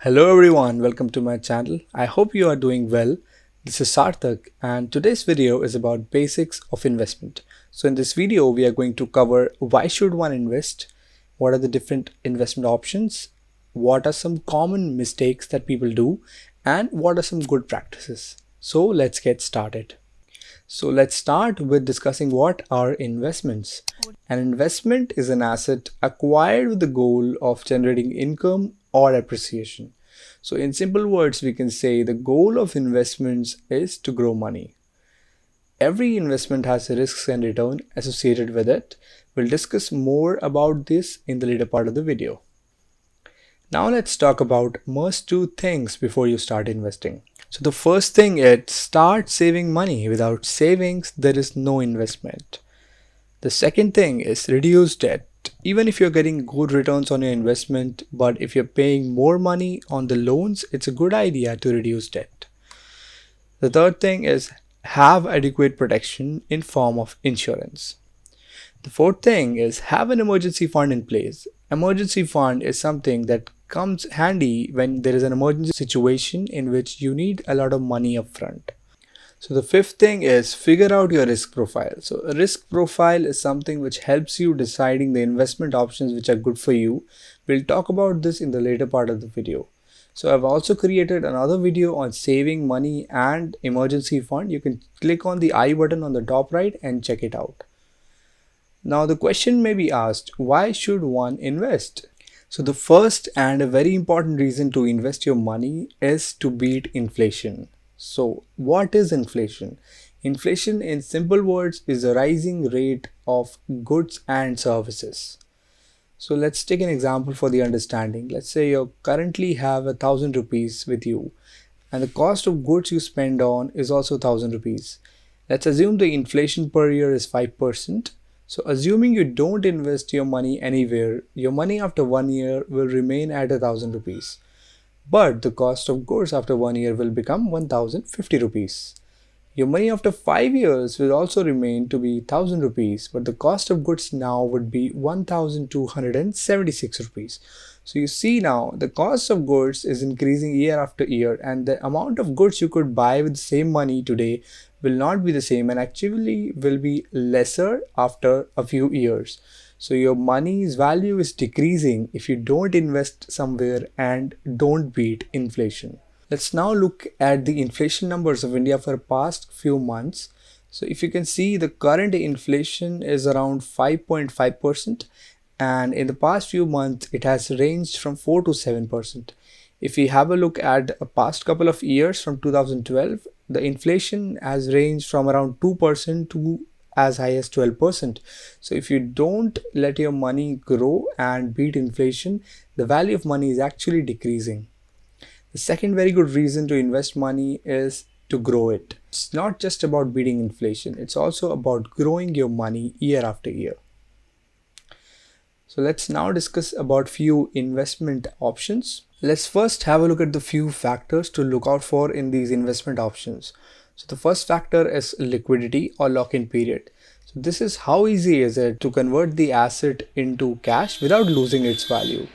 Hello everyone, welcome to my channel. I hope you are doing well. This is Sarthak and today's video is about basics of investment. So in this video we are going to cover why should one invest, what are the different investment options, what are some common mistakes that people do, and what are some good practices. So let's get started. So let's start with discussing what are investments. An investment is an asset acquired with the goal of generating income or appreciation. So in simple words, we can say the goal of investments is to grow money. Every investment has risks and return associated with it. We'll discuss more about this in the later part of the video. Now let's talk about must do things before you start investing. So the first thing is start saving money. Without savings, there is no investment. The second thing is reduce debt. Even if you're getting good returns on your investment, but if you're paying more money on the loans, it's a good idea to reduce debt. The third thing is have adequate protection in form of insurance. The fourth thing is have an emergency fund in place. Emergency fund is something that comes handy when there is an emergency situation in which you need a lot of money upfront. So the fifth thing is figure out your risk profile. So a risk profile is something which helps you deciding the investment options which are good for you. We'll talk about this in the later part of the video. So I've also created another video on saving money and emergency fund. You can click on the I button on the top right and check it out. Now the question may be asked, why should one invest? So the first and a very important reason to invest your money is to beat inflation. So what is inflation? Inflation in simple words is a rising rate of goods and services. So let's take an example for the understanding. Let's say you currently have 1,000 rupees with you and the cost of goods you spend on is also 1,000 rupees. Let's assume the inflation per year is 5%. So assuming you don't invest your money anywhere, your money after 1 year will remain at 1,000 rupees. But the cost of goods after 1 year will become 1,050 rupees. Your money after 5 years will also remain to be 1,000 rupees, but the cost of goods now would be 1,276 rupees. So you see now the cost of goods is increasing year after year, and the amount of goods you could buy with the same money today will not be the same and actually will be lesser after a few years. So your money's value is decreasing if you don't invest somewhere and don't beat inflation. Let's now look at the inflation numbers of India for past few months. So if you can see the current inflation is around 5.5% and in the past few months it has ranged from 4 to 7%. If we have a look at a past couple of years from 2012, the inflation has ranged from around 2% to as high as 12%. So if you don't let your money grow and beat inflation, the value of money is actually decreasing. The second very good reason to invest money is to grow it. It's not just about beating inflation, it's also about growing your money year after year. So let's now discuss about few investment options. Let's first have a look at the few factors to look out for in these investment options. So the first factor is liquidity or lock-in period. So this is how easy is it to convert the asset into cash without losing its value.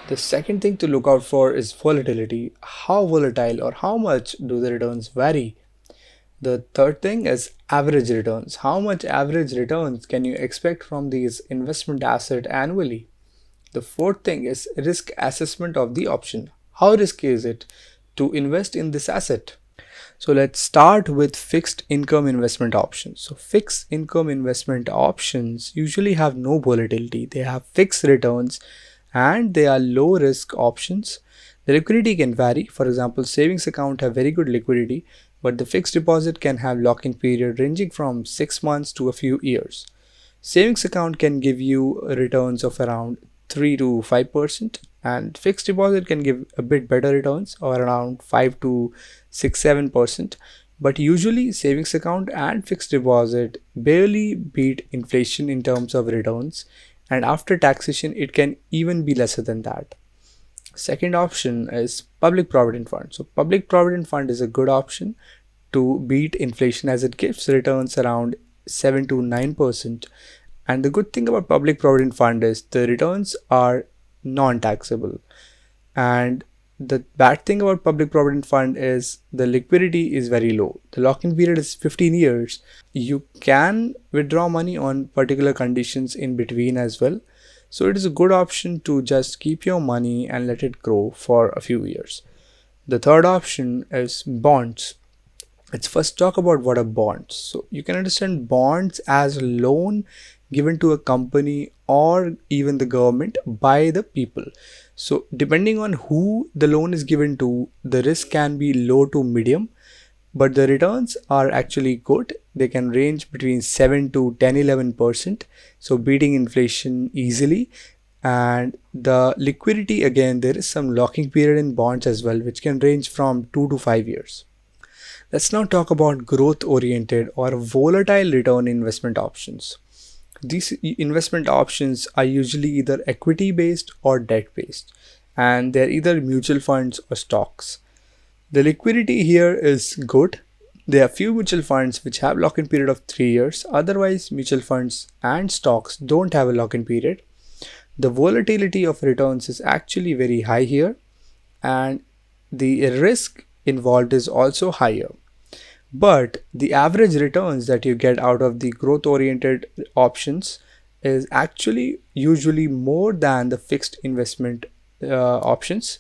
The second thing to look out for is volatility. How volatile or how much do the returns vary? The third thing is average returns. How much average returns can you expect from these investment asset annually? The fourth thing is risk assessment of the option. How risky is it to invest in this asset? So let's start with fixed income investment options. So fixed income investment options usually have no volatility. They have fixed returns and they are low risk options. The liquidity can vary. For example, savings account have very good liquidity, but the fixed deposit can have lock-in period ranging from 6 months to a few years. Savings account can give you returns of around 3 to 5% and fixed deposit can give a bit better returns or around 5 to 6-7%, but usually savings account and fixed deposit barely beat inflation in terms of returns, and after taxation it can even be lesser than that. Second option is public provident fund. So public provident fund is a good option to beat inflation as it gives returns around 7 to 9%. And the good thing about public provident fund is the returns are non-taxable and The bad thing about public provident fund is the liquidity is very low. The lock-in period is 15 years. You can withdraw money on particular conditions in between as well. So it is a good option to just keep your money and let it grow for a few years. The third option is bonds. Let's first talk about what are bonds. So you can understand bonds as a loan given to a company or even the government by the people. So depending on who the loan is given to, the risk can be low to medium, but the returns are actually good. They can range between 7 to 10, 11%. So beating inflation easily. And the liquidity, again, there is some locking period in bonds as well, which can range from 2 to 5 years. Let's now talk about growth oriented or volatile return investment options. These investment options are usually either equity based or debt based, and they're either mutual funds or stocks. The liquidity here is good. There are few mutual funds which have lock-in period of 3 years. Otherwise, mutual funds and stocks don't have a lock-in period. The volatility of returns is actually very high here, and the risk involved is also higher. But the average returns that you get out of the growth oriented options is actually usually more than the fixed investment options.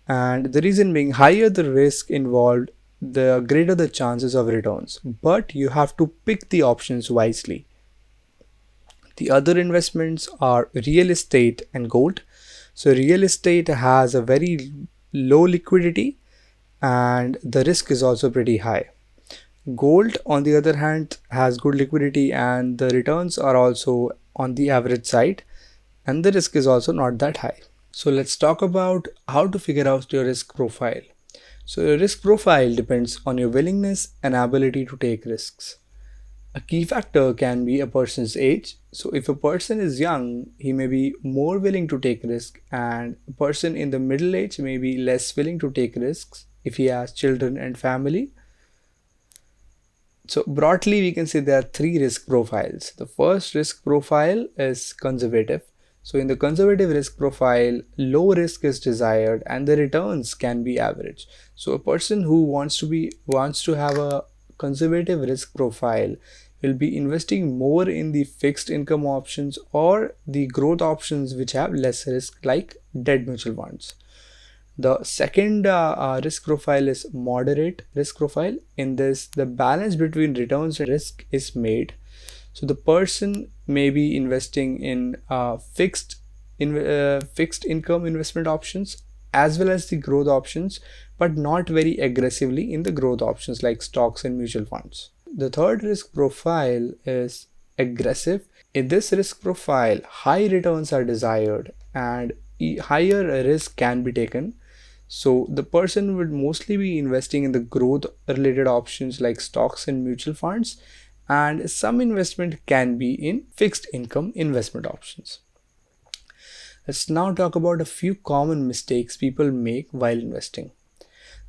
And the reason being, higher the risk involved, the greater the chances of returns. But you have to pick the options wisely. The other investments are real estate and gold. So real estate has a very low liquidity and the risk is also pretty high. Gold, on the other hand, has good liquidity and the returns are also on the average side, and the risk is also not that high. So let's talk about how to figure out your risk profile. So your risk profile depends on your willingness and ability to take risks. A key factor can be a person's age. So if a person is young, he may be more willing to take risk, and a person in the middle age may be less willing to take risks if he has children and family. So broadly, we can say there are three risk profiles. The first risk profile is conservative. So in the conservative risk profile, low risk is desired and the returns can be average. So a person who wants to have a conservative risk profile will be investing more in the fixed income options or the growth options which have less risk, like debt mutual funds. The second risk profile is moderate risk profile. In this, the balance between returns and risk is made. So the person may be investing in fixed income investment options as well as the growth options, but not very aggressively in the growth options like stocks and mutual funds. The third risk profile is aggressive. In this risk profile, high returns are desired and higher risk can be taken. So the person would mostly be investing in the growth related options like stocks and mutual funds, and some investment can be in fixed income investment options. Let's now talk about a few common mistakes people make while investing.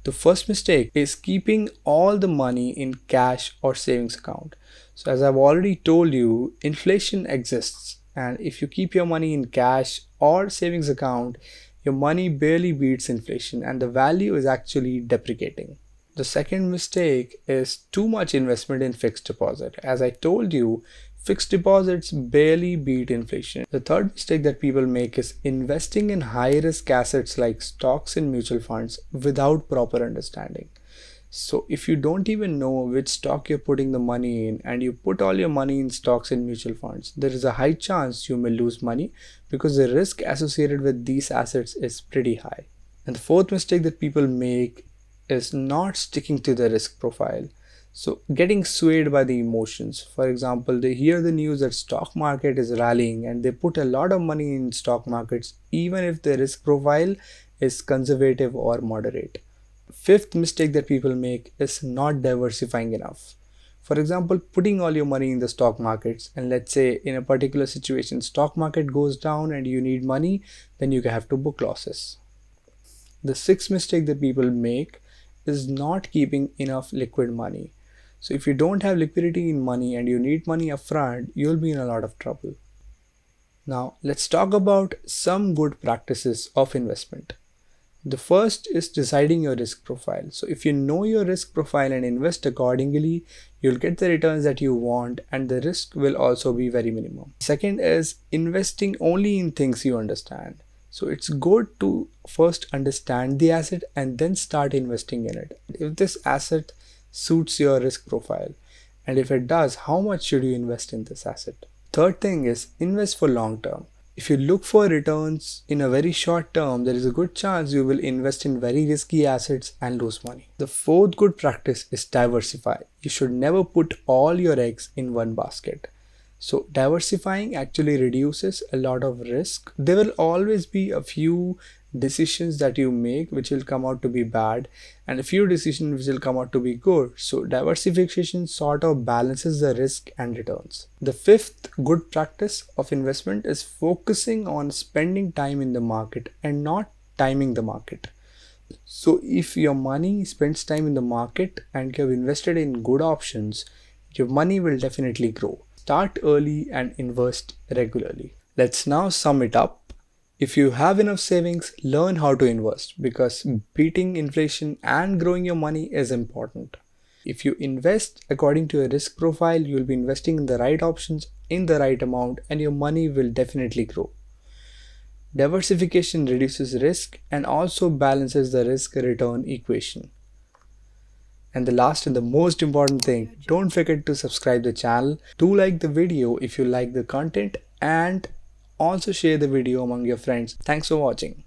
The first mistake is keeping all the money in cash or savings account. So as I've already told you, inflation exists, and if you keep your money in cash or savings account, your money barely beats inflation and the value is actually depreciating. The second mistake is too much investment in fixed deposit. As I told you, fixed deposits barely beat inflation. The third mistake that people make is investing in high risk assets like stocks and mutual funds without proper understanding. So if you don't even know which stock you're putting the money in and you put all your money in stocks and mutual funds, there is a high chance you may lose money because the risk associated with these assets is pretty high. And the fourth mistake that people make is not sticking to the risk profile. So getting swayed by the emotions. For example, they hear the news that stock market is rallying and they put a lot of money in stock markets even if the risk profile is conservative or moderate. Fifth mistake that people make is not diversifying enough. For example, putting all your money in the stock markets, and let's say in a particular situation stock market goes down and you need money, then you have to book losses. The sixth mistake that people make is not keeping enough liquid money. So if you don't have liquidity in money and you need money upfront, you'll be in a lot of trouble. Now let's talk about some good practices of investment. The first is deciding your risk profile. So if you know your risk profile and invest accordingly, you'll get the returns that you want and the risk will also be very minimum. Second is investing only in things you understand. So it's good to first understand the asset and then start investing in it. If this asset suits your risk profile, and if it does, how much should you invest in this asset? Third thing is invest for long term. If you look for returns in a very short term, there is a good chance you will invest in very risky assets and lose money. The fourth good practice is diversify. You should never put all your eggs in one basket. So diversifying actually reduces a lot of risk. There will always be a few decisions that you make which will come out to be bad and a few decisions which will come out to be good. So diversification sort of balances the risk and returns. The fifth good practice of investment is focusing on spending time in the market and not timing the market. So if your money spends time in the market and you have invested in good options, your money will definitely grow. Start early and invest regularly. Let's now sum it up. If you have enough savings, learn how to invest because beating inflation and growing your money is important. If you invest according to your risk profile, you'll be investing in the right options in the right amount and your money will definitely grow. Diversification reduces risk and also balances the risk return equation. And the last and the most important thing, don't forget to subscribe the channel. Do like the video if you like the content and also share the video among your friends. Thanks for watching.